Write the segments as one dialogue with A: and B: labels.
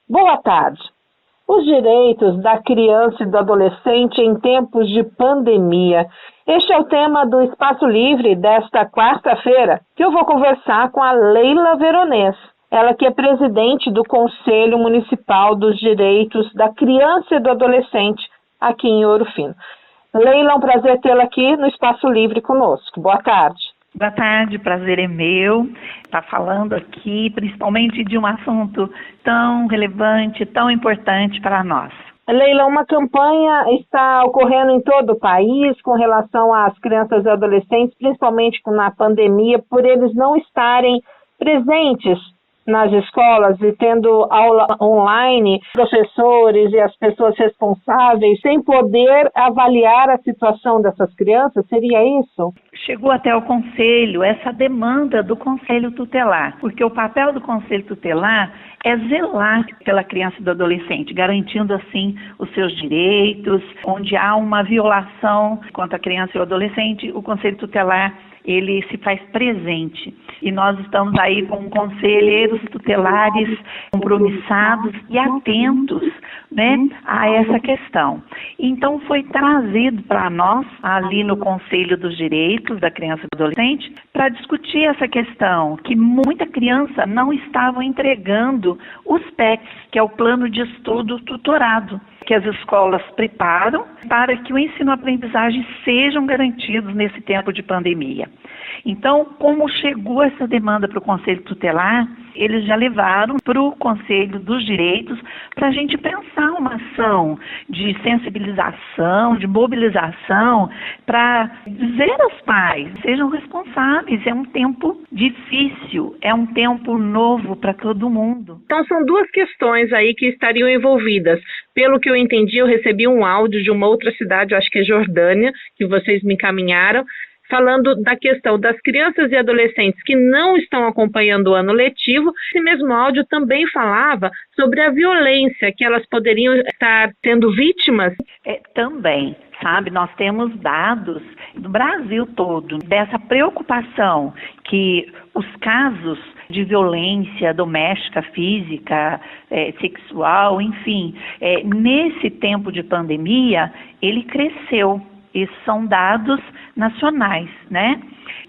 A: Boa tarde. Os direitos da criança e do adolescente em tempos de pandemia. Este é o tema do Espaço Livre desta quarta-feira, que eu vou conversar com a Leila Veronês. Ela que é presidente do Conselho Municipal dos Direitos da Criança e do Adolescente aqui em Ouro Fino. Leila, é um prazer tê-la aqui no Espaço Livre conosco. Boa tarde.
B: Boa tarde, prazer é meu estar falando aqui, principalmente de um assunto tão relevante, tão importante para nós.
A: Leila, uma campanha está ocorrendo em todo o país com relação às crianças e adolescentes, principalmente na pandemia, por eles não estarem presentes nas escolas e tendo aula online, professores e as pessoas responsáveis sem poder avaliar a situação dessas crianças, seria isso?
B: Chegou até o Conselho essa demanda do Conselho Tutelar, porque o papel do Conselho Tutelar é zelar pela criança e do adolescente, garantindo assim os seus direitos. Onde há uma violação contra a criança e o adolescente, o Conselho Tutelar ele se faz presente. E nós estamos aí com conselheiros tutelares compromissados e atentos, a essa questão. Então foi trazido para nós, ali no Conselho dos Direitos da Criança e do Adolescente, para discutir essa questão, que muita criança não estava entregando os PETs, que é o Plano de Estudo Tutorado, que as escolas preparam para que o ensino-aprendizagem sejam garantidos nesse tempo de pandemia. Então, como chegou essa demanda para o Conselho Tutelar, eles já levaram para o Conselho dos Direitos para a gente pensar uma ação de sensibilização, de mobilização, para dizer aos pais, sejam responsáveis, é um tempo difícil, é um tempo novo para todo mundo.
A: Então, são duas questões aí que estariam envolvidas. Pelo que eu entendi, eu recebi um áudio de uma outra cidade, eu acho que é Jordânia, que vocês me encaminharam, falando da questão das crianças e adolescentes que não estão acompanhando o ano letivo. Esse mesmo áudio também falava sobre a violência que elas poderiam estar sendo vítimas.
B: Também, sabe, nós temos dados do Brasil todo dessa preocupação que os casos de violência doméstica, física, sexual, enfim, nesse tempo de pandemia, ele cresceu. Esses são dados nacionais,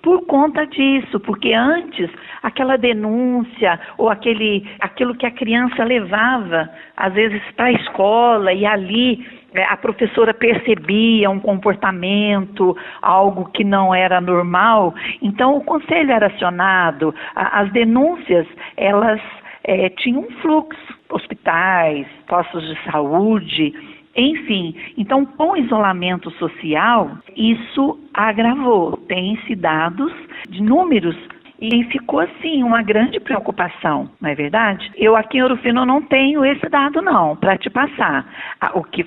B: Por conta disso, porque antes aquela denúncia ou aquilo que a criança levava, às vezes, para a escola e ali a professora percebia um comportamento, algo que não era normal, então o conselho era acionado, as denúncias, elas tinham um fluxo, hospitais, postos de saúde. Enfim, então com o isolamento social, isso agravou, tem-se dados de números e ficou assim uma grande preocupação, não é verdade? Eu aqui em Ouro Fino não tenho esse dado não, para te passar. O que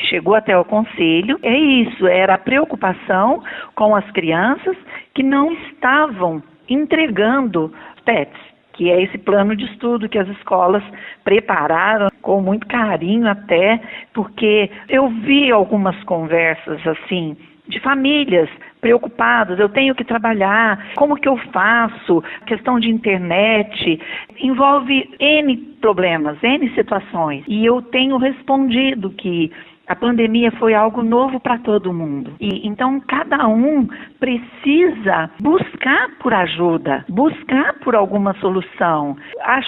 B: chegou até o Conselho é isso, era a preocupação com as crianças que não estavam entregando PETs, que é esse plano de estudo que as escolas prepararam com muito carinho até, porque eu vi algumas conversas assim, de famílias preocupadas, eu tenho que trabalhar, como que eu faço? Questão de internet, envolve N problemas, N situações, e eu tenho respondido que a pandemia foi algo novo para todo mundo. E então cada um precisa buscar por ajuda, buscar por alguma solução.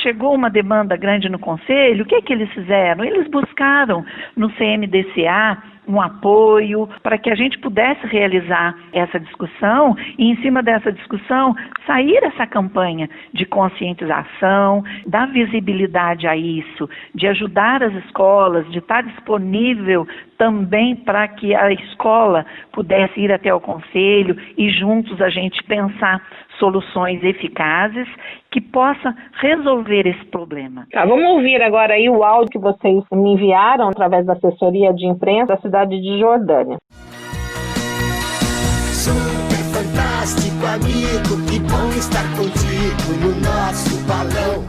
B: Chegou uma demanda grande no Conselho, o que eles fizeram? Eles buscaram no CMDCA um apoio para que a gente pudesse realizar essa discussão e, em cima dessa discussão, sair essa campanha de conscientização, dar visibilidade a isso, de ajudar as escolas, de estar disponível também para que a escola pudesse ir até o Conselho e juntos a gente pensar soluções eficazes que possa resolver esse problema.
A: Vamos ouvir agora aí o áudio que vocês me enviaram através da assessoria de imprensa da cidade de Jordânia.
C: Super fantástico amigo, que bom estar contigo no nosso balão.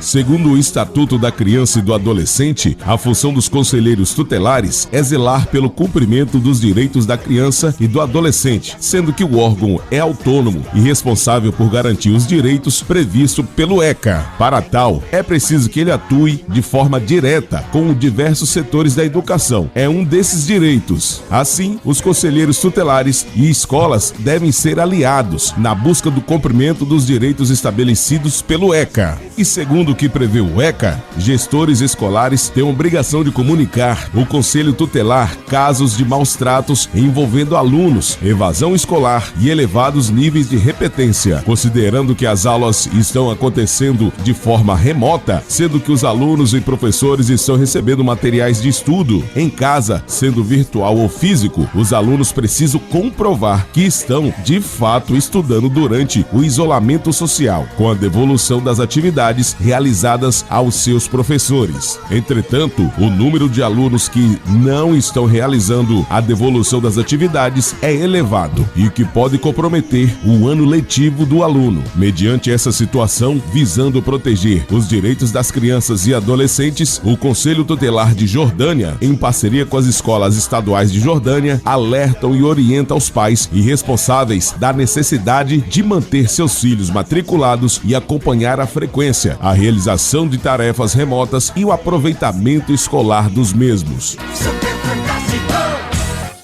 D: Segundo o Estatuto da Criança e do Adolescente, a função dos conselheiros tutelares é zelar pelo cumprimento dos direitos da criança e do adolescente, sendo que o órgão é autônomo e responsável por garantir os direitos previstos pelo ECA. Para tal, é preciso que ele atue de forma direta com diversos setores da educação. É um desses direitos. Assim, os conselheiros tutelares e escolas devem ser aliados na busca do cumprimento dos direitos estabelecidos pelo ECA. E segundo o que prevê o ECA, gestores escolares têm a obrigação de comunicar ao conselho tutelar casos de maus tratos envolvendo alunos, evasão escolar e elevados níveis de repetência, considerando que as aulas estão acontecendo de forma remota, sendo que os alunos e professores estão recebendo materiais de estudo em casa, sendo virtual ou físico. Os alunos precisam comprovar que estão de fato estudando durante o isolamento social, com a devolução das atividades realizadas aos seus professores. Entretanto, o número de alunos que não estão realizando a devolução das atividades é elevado e que pode comprometer o ano letivo do aluno. Mediante essa situação, visando proteger os direitos das crianças e adolescentes, o Conselho Tutelar de Jordânia, em parceria com as escolas estaduais de Jordânia, alertam e orientam os pais e responsáveis da necessidade de manter seus filhos matriculados e acompanhar a frequência, a realização de tarefas remotas e o aproveitamento escolar dos mesmos.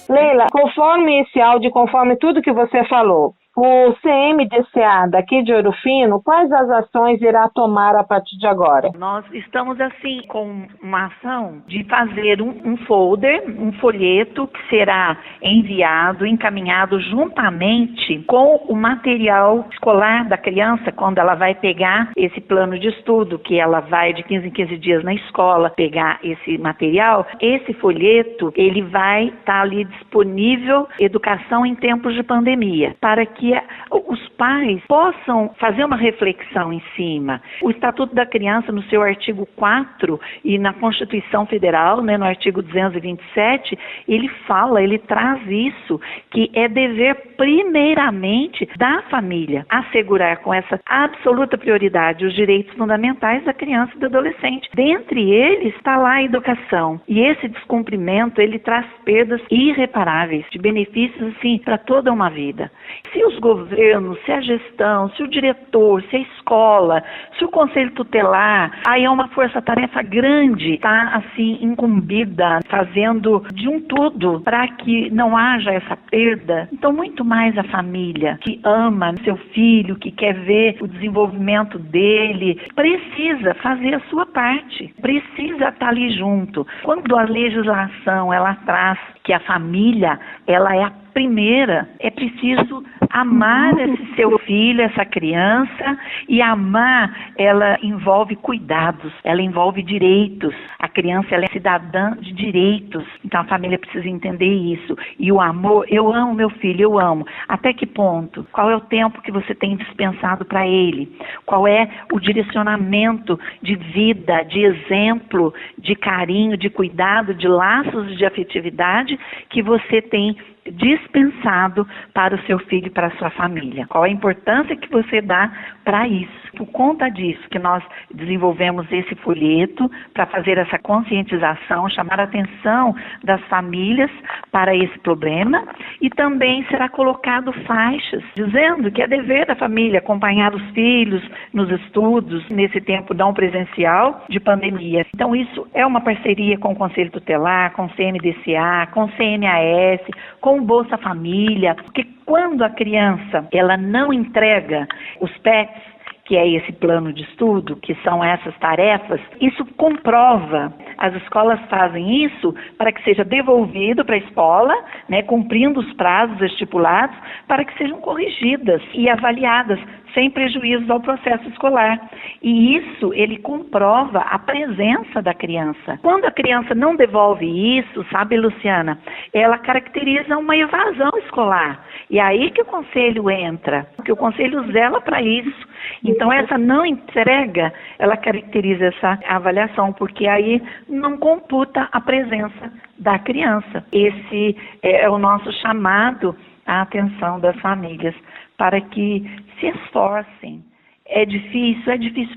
A: Leila, conforme esse áudio, conforme tudo que você falou, o CMDCA daqui de Ouro Fino, quais as ações irá tomar a partir de agora?
B: Nós estamos, assim, com uma ação de fazer um folder, um folheto que será enviado, encaminhado juntamente com o material escolar da criança, quando ela vai pegar esse plano de estudo, que ela vai de 15 em 15 dias na escola pegar esse material. Esse folheto, ele vai estar ali disponível, educação em tempos de pandemia, para que os pais possam fazer uma reflexão em cima. O Estatuto da Criança, no seu artigo 4 e na Constituição Federal, né, no artigo 227, ele traz isso, que é dever primeiramente da família assegurar com essa absoluta prioridade os direitos fundamentais da criança e do adolescente. Dentre eles está lá a educação. E esse descumprimento, ele traz perdas irreparáveis, de benefícios, assim, para toda uma vida. Se os governos, se a gestão, se o diretor, se a escola, se o conselho tutelar, aí é uma força-tarefa grande, tá, assim, incumbida, fazendo de um tudo para que não haja essa perda. Então, muito mais a família, que ama seu filho, que quer ver o desenvolvimento dele, precisa fazer a sua parte, precisa estar ali junto. Quando a legislação, ela traz que a família, ela é a primeira, é preciso amar esse seu filho, essa criança, e amar, ela envolve cuidados, ela envolve direitos. A criança, ela é cidadã de direitos, então a família precisa entender isso. E o amor, eu amo meu filho, eu amo. Até que ponto? Qual é o tempo que você tem dispensado para ele? Qual é o direcionamento de vida, de exemplo, de carinho, de cuidado, de laços de afetividade que você tem dispensado para o seu filho e para a sua família? Qual a importância que você dá para isso? Por conta disso que nós desenvolvemos esse folheto para fazer essa conscientização, chamar a atenção das famílias para esse problema, e também será colocado faixas dizendo que é dever da família acompanhar os filhos nos estudos nesse tempo não presencial de pandemia. Então isso é uma parceria com o Conselho Tutelar, com o CMDCA, com o CNAS, com o Bolsa Família, porque quando a criança ela não entrega os PETs, que é esse plano de estudo, que são essas tarefas, isso comprova. As escolas fazem isso para que seja devolvido para a escola, né, cumprindo os prazos estipulados, para que sejam corrigidas e avaliadas, sem prejuízo ao processo escolar. E isso, ele comprova a presença da criança. Quando a criança não devolve isso, sabe, Luciana, ela caracteriza uma evasão escolar. E é aí que o conselho entra, porque o conselho zela para isso. Então, essa não entrega, ela caracteriza essa avaliação, porque aí não computa a presença da criança. Esse é o nosso chamado à atenção das famílias, para que se esforcem É difícil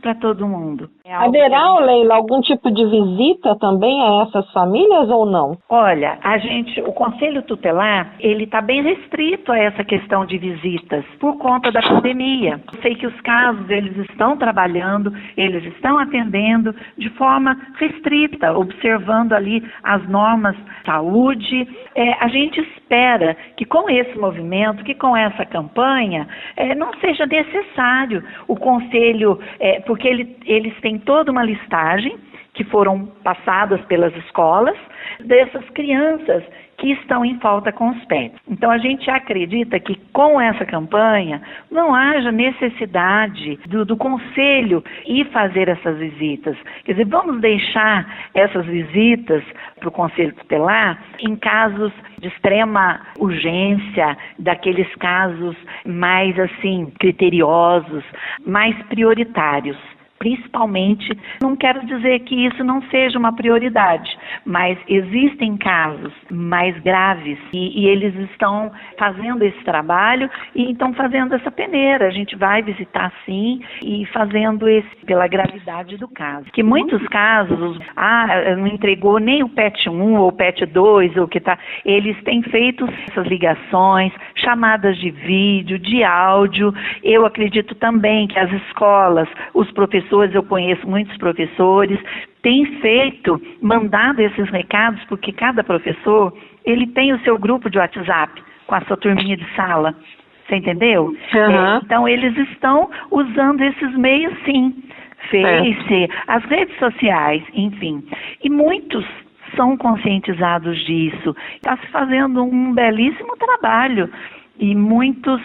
B: para todo mundo.
A: Haverá, Leila, algum tipo de visita também a essas famílias ou não?
B: Olha, o Conselho Tutelar, ele está bem restrito a essa questão de visitas por conta da pandemia. Eu sei que os casos, eles estão trabalhando, eles estão atendendo de forma restrita, observando ali as normas de saúde. A gente espera que com esse movimento, que com essa campanha, não seja necessário o Conselho, porque eles têm toda uma listagem que foram passadas pelas escolas dessas crianças que estão em falta com os pets. Então a gente acredita que com essa campanha não haja necessidade do Conselho ir fazer essas visitas. Quer dizer, vamos deixar essas visitas para o Conselho Tutelar em casos de extrema urgência, daqueles casos mais assim criteriosos, mais prioritários. Principalmente, não quero dizer que isso não seja uma prioridade, mas existem casos mais graves e eles estão fazendo esse trabalho e estão fazendo essa peneira. A gente vai visitar sim e fazendo pela gravidade do caso. Que muitos casos, não entregou nem o PET 1 ou o PET 2, ou que tá, eles têm feito essas ligações, chamadas de vídeo, de áudio. Eu acredito também que as escolas, os professores, eu conheço muitos professores, têm mandado esses recados, porque cada professor, ele tem o seu grupo de WhatsApp, com a sua turminha de sala, você entendeu?
A: Uhum.
B: Então, eles estão usando esses meios, sim, Face, as redes sociais, enfim, e muitos são conscientizados disso. Está se fazendo um belíssimo trabalho, e muitos...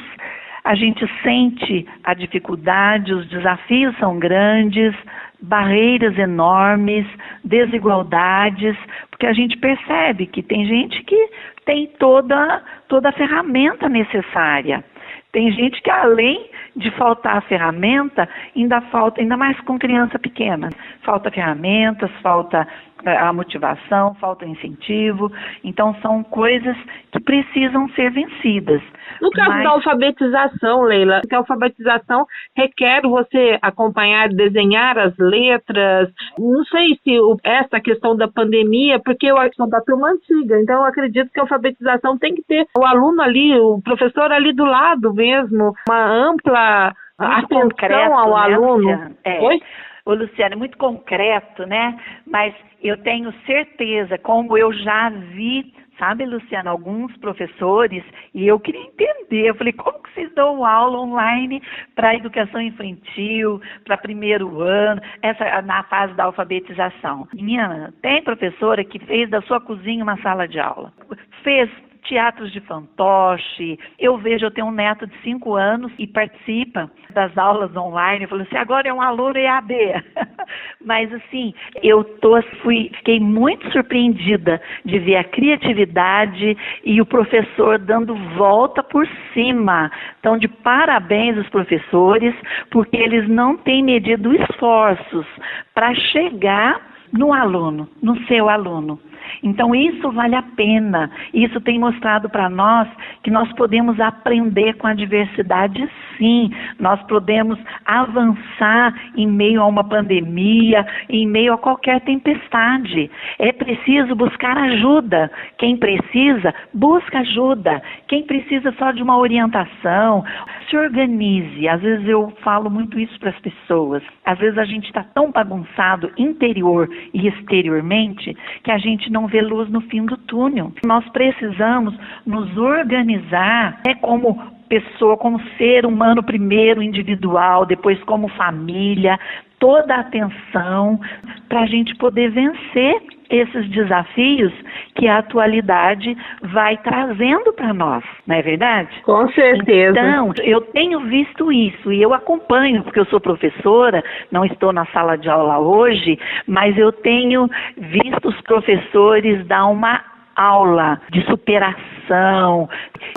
B: A gente sente a dificuldade, os desafios são grandes, barreiras enormes, desigualdades, porque a gente percebe que tem gente que tem toda a ferramenta necessária. Tem gente que, além de faltar a ferramenta, ainda mais com criança pequena. Falta ferramentas, falta a motivação, falta o incentivo. Então, são coisas que precisam ser vencidas.
A: No caso da alfabetização, Leila, que a alfabetização requer você acompanhar, desenhar as letras. Não sei se essa questão da pandemia, porque eu sou da turma antiga, então eu acredito que a alfabetização tem que ter o aluno ali, o professor ali do lado mesmo, uma ampla atenção
B: concreto,
A: ao aluno.
B: Luciana?
A: Oi?
B: Ô, Luciana, é muito concreto, né? Mas eu tenho certeza, como eu já vi, sabe, Luciana, alguns professores, e eu queria entender, eu falei, como que vocês dão aula online para educação infantil, para primeiro ano, na fase da alfabetização? Menina, tem professora que fez da sua cozinha uma sala de aula, fez teatros de fantoche. Eu tenho um neto de 5 anos e participa das aulas online. Eu falei assim, agora é um aluno EAD. Mas assim, fiquei muito surpreendida de ver a criatividade e o professor dando volta por cima. Então, de parabéns aos professores, porque eles não têm medido esforços para chegar no aluno, no seu aluno. Então, isso vale a pena. Isso tem mostrado para nós que nós podemos aprender com a diversidade, sim. Nós podemos avançar em meio a uma pandemia, em meio a qualquer tempestade. É preciso buscar ajuda. Quem precisa, busca ajuda. Quem precisa só de uma orientação, se organize. Às vezes eu falo muito isso para as pessoas. Às vezes a gente está tão bagunçado interior e exteriormente que a gente não vê luz no fim do túnel. Nós precisamos nos organizar, como pessoa, como ser humano primeiro, individual, depois como família, toda a atenção para a gente poder vencer esses desafios que a atualidade vai trazendo para nós, não é verdade?
A: Com certeza.
B: Então, eu tenho visto isso e eu acompanho, porque eu sou professora, não estou na sala de aula hoje, mas eu tenho visto os professores dar uma aula de superação.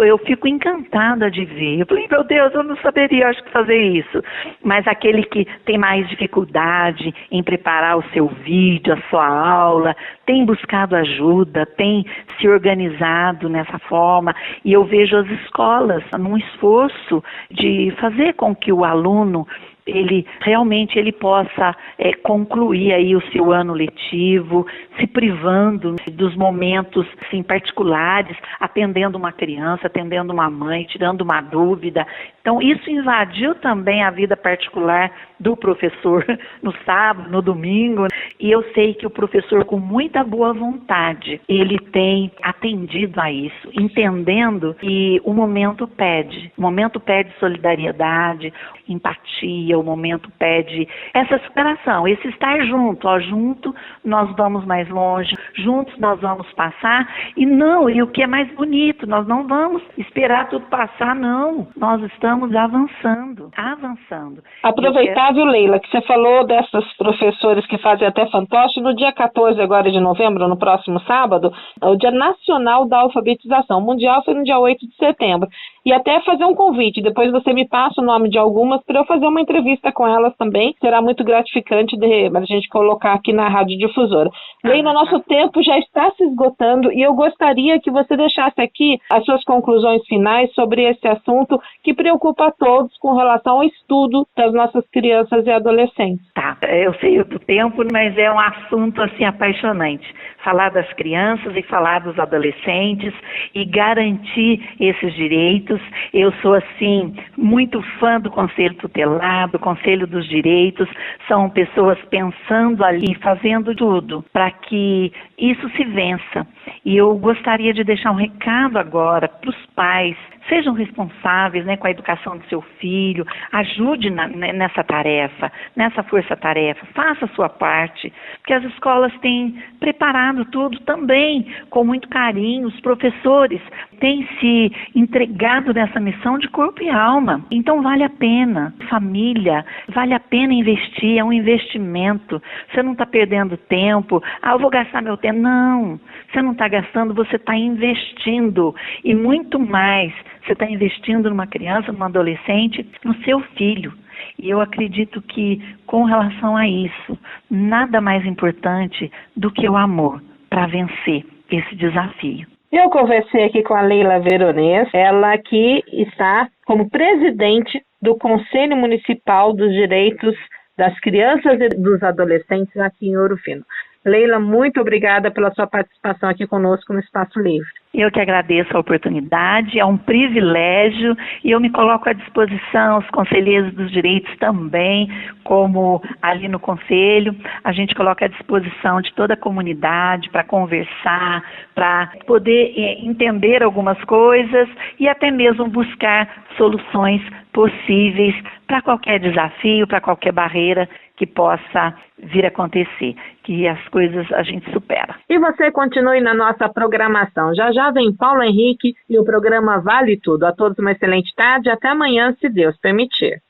B: Eu fico encantada de ver. Eu falei, meu Deus, eu não saberia, acho que fazer isso. Mas aquele que tem mais dificuldade em preparar o seu vídeo, a sua aula, tem buscado ajuda, tem se organizado nessa forma. E eu vejo as escolas num esforço de fazer com que o aluno ele realmente possa concluir aí o seu ano letivo, se privando dos momentos assim, particulares, atendendo uma criança, atendendo uma mãe, tirando uma dúvida. Então, isso invadiu também a vida particular do professor no sábado, no domingo, e eu sei que o professor, com muita boa vontade, ele tem atendido a isso, entendendo que o momento pede solidariedade, empatia, o momento pede essa superação, esse estar junto, junto nós vamos mais longe, juntos nós vamos passar, e o que é mais bonito, nós não vamos esperar tudo passar, não, nós estamos avançando.
A: Aproveitável, Leila, que você falou dessas professores que fazem até fantoche, no dia 14 agora de novembro, no próximo sábado, é o Dia Nacional da Alfabetização. O Mundial foi no dia 8 de setembro. E até fazer um convite, depois você me passa o nome de algumas para eu fazer uma entrevista com elas também. Será muito gratificante a gente colocar aqui na Rádio Difusora. Leila, nosso tempo já está se esgotando e eu gostaria que você deixasse aqui as suas conclusões finais sobre esse assunto que preocupa a todos com relação ao estudo das nossas crianças e adolescentes.
B: Tá, eu sei do tempo, mas é um assunto assim apaixonante. Falar das crianças e falar dos adolescentes e garantir esses direitos. Eu sou assim muito fã do Conselho Tutelar, do Conselho dos Direitos. São pessoas pensando ali, fazendo tudo para que isso se vença. E eu gostaria de deixar um recado agora para os pais. Sejam responsáveis, com a educação do seu filho, ajude nessa tarefa, nessa força-tarefa, faça a sua parte, porque as escolas têm preparado tudo também com muito carinho, os professores têm se entregado nessa missão de corpo e alma, então vale a pena, família, vale a pena investir, é um investimento, você não está perdendo tempo, eu vou gastar meu tempo, não, você não está gastando, você está investindo, e muito mais, você está investindo numa criança, num adolescente, no seu filho. E eu acredito que, com relação a isso, nada mais importante do que o amor para vencer esse desafio.
A: Eu conversei aqui com a Leila Veronês, ela que está como presidente do Conselho Municipal dos Direitos das Crianças e dos Adolescentes aqui em Ouro Fino. Leila, muito obrigada pela sua participação aqui conosco no Espaço Livre.
B: Eu que agradeço a oportunidade, é um privilégio e eu me coloco à disposição, os conselheiros dos direitos também, como ali no Conselho, a gente coloca à disposição de toda a comunidade para conversar, para poder entender algumas coisas e até mesmo buscar soluções possíveis para qualquer desafio, para qualquer barreira que possa vir a acontecer, que as coisas a gente supera.
A: E você continue na nossa programação. Já vem Paulo Henrique e o programa Vale Tudo. A todos uma excelente tarde. Até amanhã, se Deus permitir.